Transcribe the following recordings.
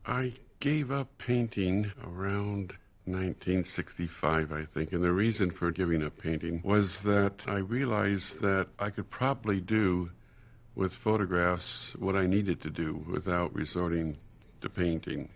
I gave up painting around 1965, I think, and the reason for giving up painting was that I realized that I could probably do with photographs what I needed to do without resorting to painting.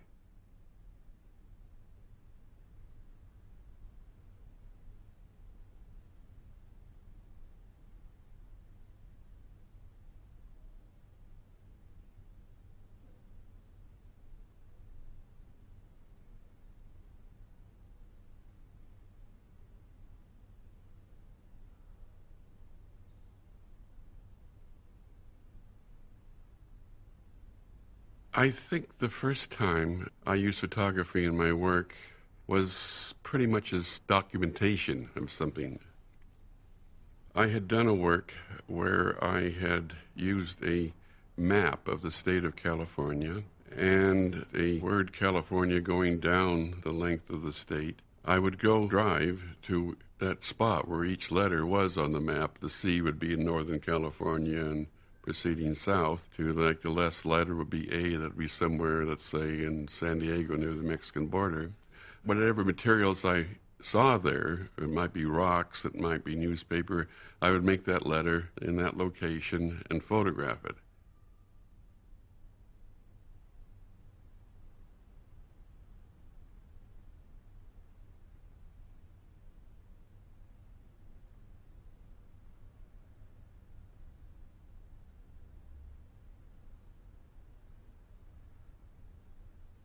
I think the first time I used photography in my work was pretty much as documentation of something. I had done a work where I had used a map of the state of California and a word California going down the length of the state. I would go drive to that spot where each letter was on the map. The C would be in Northern California and proceeding south to, like, the last letter would be A, that would be somewhere, let's say, in San Diego near the Mexican border. Whatever materials I saw there, it might be rocks, it might be newspaper, I would make that letter in that location and photograph it.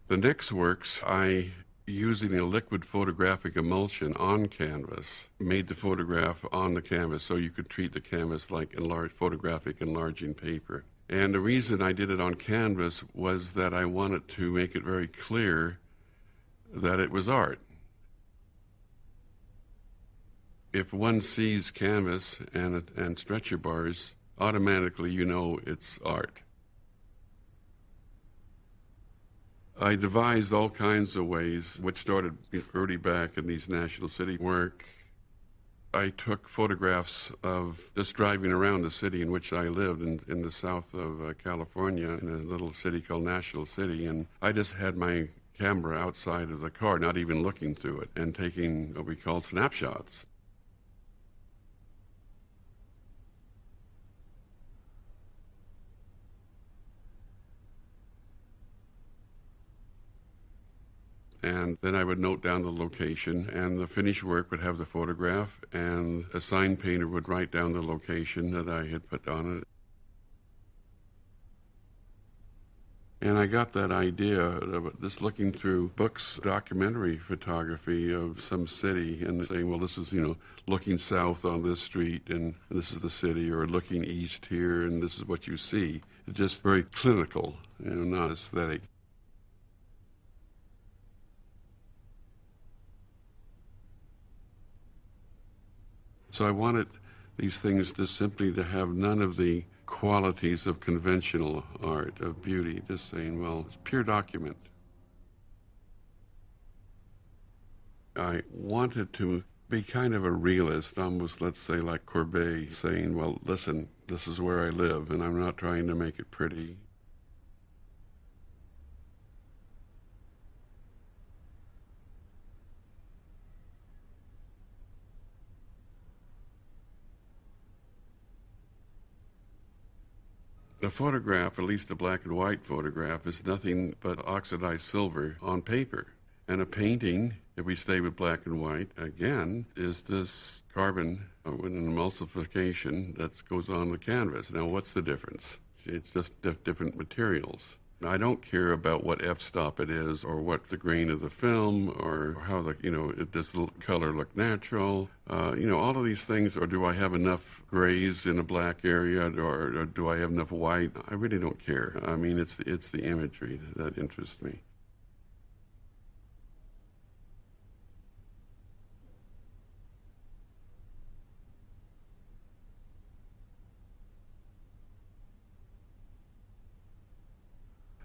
The next works, I, using a liquid photographic emulsion on canvas, made the photograph on the canvas so you could treat the canvas like photographic enlarging paper. And the reason I did it on canvas was that I wanted to make it very clear that it was art. If one sees canvas and stretcher bars, automatically you know it's art. I devised all kinds of ways, which started early back in these National City work. I took photographs of just driving around the city in which I lived in the south of California, in a little city called National City, and I just had my camera outside of the car, not even looking through it, and taking what we call snapshots. And then I would note down the location, and the finished work would have the photograph, and a sign painter would write down the location that I had put on it. And I got that idea of just looking through books, documentary photography of some city, and saying, well, this is, looking south on this street, and this is the city, or looking east here, and this is what you see. It's just very clinical, not aesthetic. So I wanted these things just simply to have none of the qualities of conventional art, of beauty, just saying, well, it's pure document. I wanted to be kind of a realist, almost, let's say, like Courbet, saying, well, listen, this is where I live, and I'm not trying to make it pretty. A photograph, at least a black and white photograph, is nothing but oxidized silver on paper. And a painting, if we stay with black and white, again, is this carbon with an emulsification that goes on the canvas. Now, what's the difference? It's just different materials. I don't care about what f-stop it is, or what the grain of the film, or how does the color look natural, all of these things, or do I have enough grays in a black area, or do I have enough white? I really don't care. I mean, it's the imagery that interests me.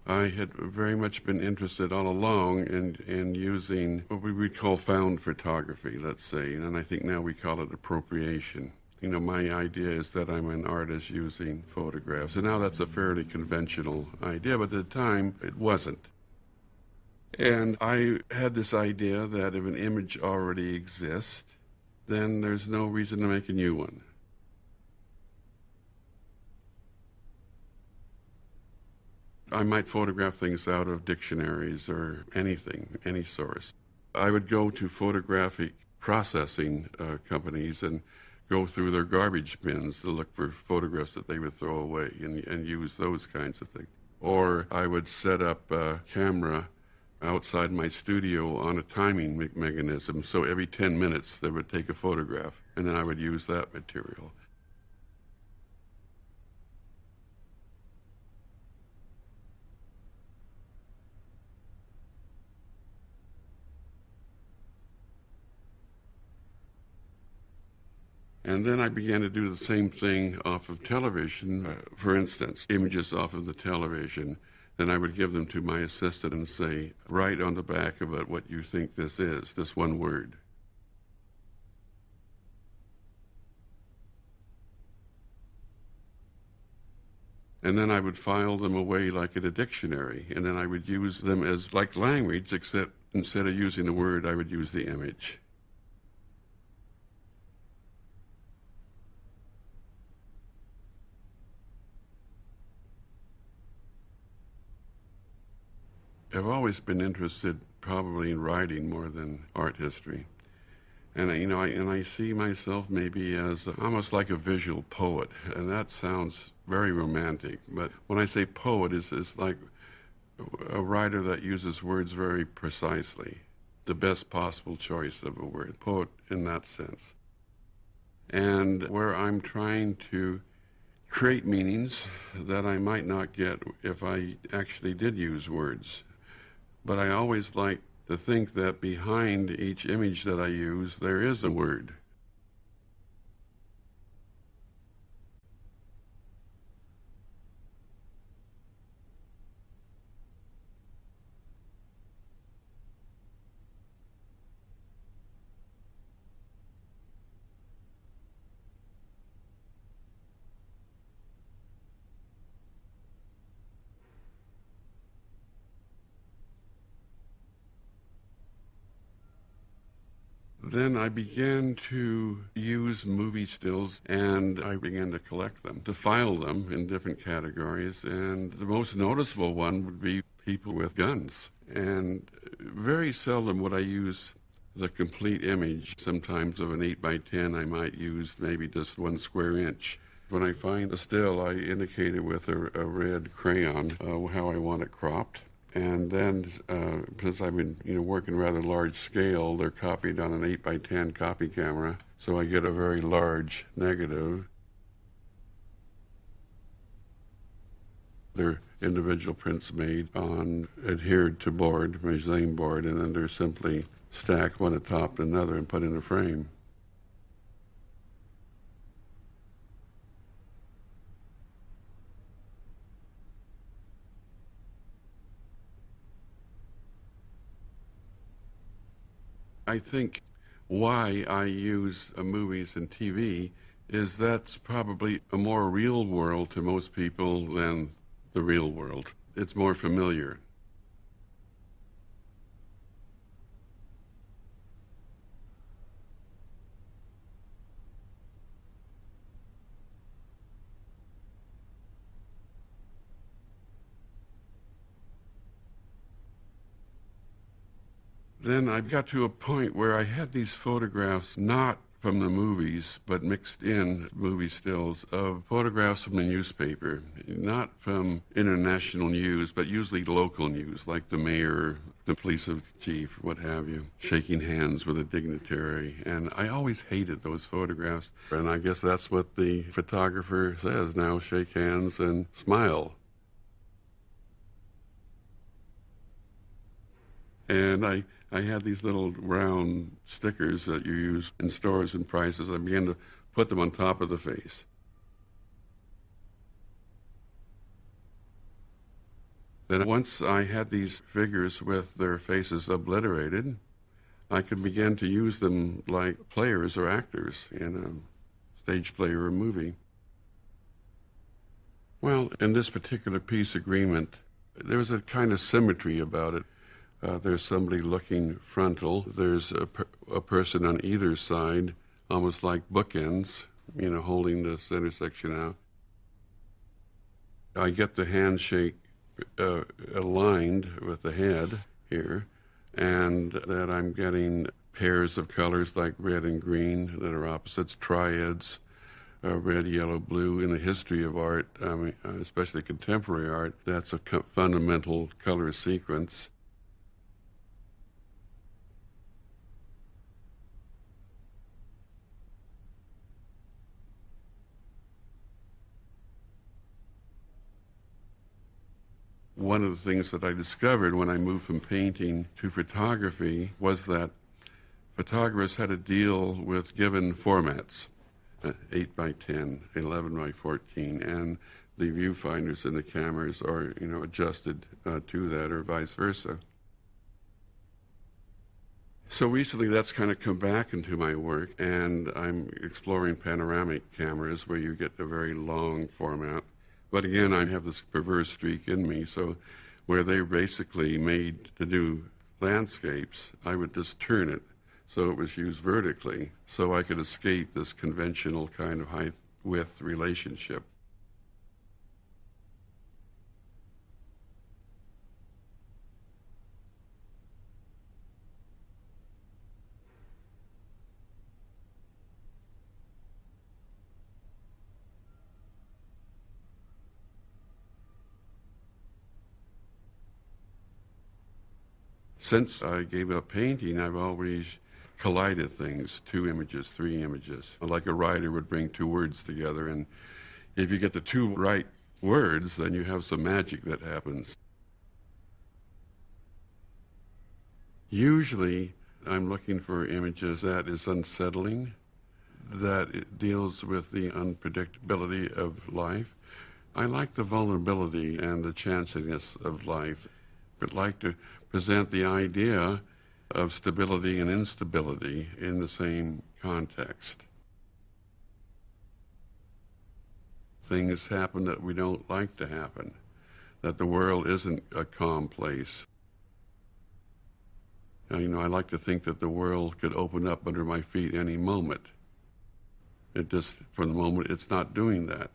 I had very much been interested all along in using what we would call found photography, let's say, and I think now we call it appropriation. My idea is that I'm an artist using photographs, and now that's a fairly conventional idea, but at the time it wasn't. And I had this idea that if an image already exists, then there's no reason to make a new one. I might photograph things out of dictionaries or anything, any source. I would go to photographic processing companies and go through their garbage bins to look for photographs that they would throw away and use those kinds of things. Or I would set up a camera outside my studio on a timing mechanism, so every 10 minutes they would take a photograph, and then I would use that material. And then I began to do the same thing off of television. For instance, images off of the television. Then I would give them to my assistant and say, write on the back of it what you think this is, this one word. And then I would file them away like in a dictionary. And then I would use them as like language, except instead of using the word, I would use the image. I've always been interested probably in writing more than art history. And I see myself maybe as almost like a visual poet, and that sounds very romantic. But when I say poet, it's like a writer that uses words very precisely, the best possible choice of a word, poet in that sense. And where I'm trying to create meanings that I might not get if I actually did use words. But I always like to think that behind each image that I use, there is a word. Then I began to use movie stills, and I began to collect them, to file them in different categories. And the most noticeable one would be people with guns. And very seldom would I use the complete image. Sometimes of an 8 by 10, I might use maybe just 1 square inch. When I find a still, I indicate it with a red crayon how I want it cropped. And then, because I've been working rather large scale, they're copied on an 8 by 10 copy camera, so I get a very large negative. They're individual prints made on adhered to board, mezzanine board, and then they're simply stacked one atop another and put in a frame. I think why I use movies and TV is that's probably a more real world to most people than the real world. It's more familiar. Then I got to a point where I had these photographs not from the movies, but mixed in movie stills of photographs from the newspaper, not from international news, but usually local news, like the mayor, the police chief, what have you, shaking hands with a dignitary. And I always hated those photographs. And I guess that's what the photographer says now, shake hands and smile. And I had these little round stickers that you use in stores and prices. I began to put them on top of the face. Then once I had these figures with their faces obliterated, I could begin to use them like players or actors in a stage play or a movie. Well, in this particular peace agreement, there was a kind of symmetry about it. There's somebody looking frontal. There's a person on either side, almost like bookends, holding this intersection out. I get the handshake aligned with the head here, and that I'm getting pairs of colors like red and green that are opposites, triads, red, yellow, blue. In the history of art, especially contemporary art, that's a fundamental color sequence. One of the things that I discovered when I moved from painting to photography was that photographers had to deal with given formats, 8 by 10, 11 by 14, and the viewfinders in the cameras are, adjusted to that or vice versa. So recently that's kind of come back into my work, and I'm exploring panoramic cameras where you get a very long format. But again, I have this perverse streak in me, so where they basically made to do landscapes, I would just turn it so it was used vertically, so I could escape this conventional kind of height-width relationship. Since I gave up painting, I've always collided things, 2 images, 3 images. Like a writer would bring 2 words together, and if you get the 2 right words, then you have some magic that happens. Usually, I'm looking for images that is unsettling, that it deals with the unpredictability of life. I like the vulnerability and the chanciness of life, but like to present the idea of stability and instability in the same context. Things happen that we don't like to happen, that the world isn't a calm place. I like to think that the world could open up under my feet any moment. It just, for the moment, it's not doing that.